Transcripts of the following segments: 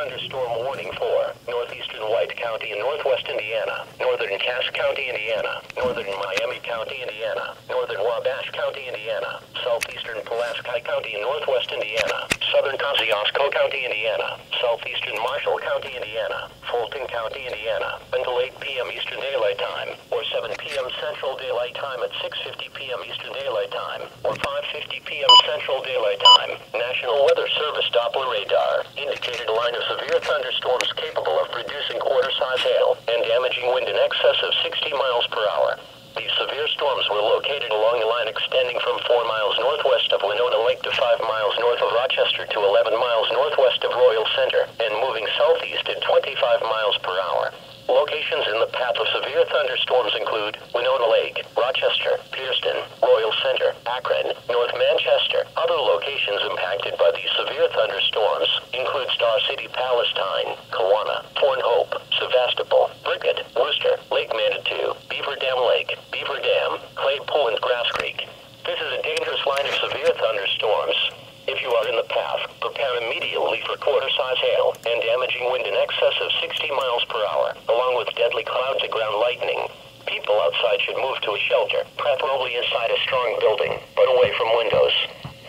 thunderstorm warning for northeastern White County in northwest Indiana, northern Cass County, Indiana, northern Miami County, Indiana, northern Wabash County, Indiana, southeastern Pulaski County in northwest Indiana, southern Kosciuszko County, Indiana, southeastern Marshall County, Indiana, Fulton County, Indiana, until 8 p.m. Eastern Daylight Time, or 7 p.m. Central Daylight Time at 6:50 p.m. Eastern Daylight Time, or 5:50 p.m. Central Daylight Time. National Weather Service Doppler radar indicated a line of severe thunderstorms capable of producing quarter-size hail and damaging wind in excess of 60 miles per hour. These severe storms were located along a line extending from 4 miles northwest of Winona Lake to 5 miles north of Rochester to 11 miles northwest of Royal Center, and moving southeast at 25 miles per hour. Locations in the path of severe thunderstorms include Winona Lake, Rochester, Pierceton, Royal Center, Akron, North Manchester. Other locations impacted by these severe thunderstorms include Star City, Palestine, Kewanna, Fort Hope, Sevastopol, Brickett, Worcester, Lake Manitou, Beaver Dam Lake, Beaver Dam, Claypool, and Grass Creek. This is a dangerous line of severe thunderstorms. If you are in the path, prepare immediately for quarter-size hail and damaging wind in excess of 60 miles per hour, along with deadly cloud-to-ground lightning. People outside should move to a shelter, preferably inside a strong building, but away from windows.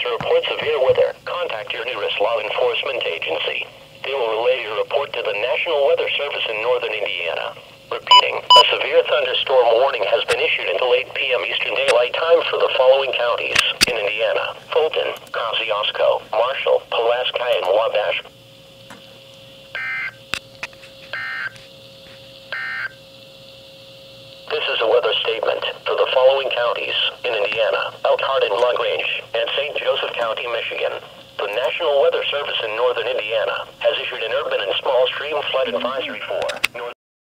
To report severe weather, contact your nearest law enforcement agency. They will relay your report to the National Weather Service in northern Indiana. Repeating, a severe thunderstorm warning has been issued until 8 p.m. Eastern Daylight Time for the following counties in Indiana: Fulton, Kosciuszko, Marshall, Pulaski, and Wabash. This is a weather statement for the following counties in Indiana: Elkhart and LaGrange, and St. Joseph County, Michigan. The National Weather Service in northern Indiana has issued an urban and small stream flood advisory for northern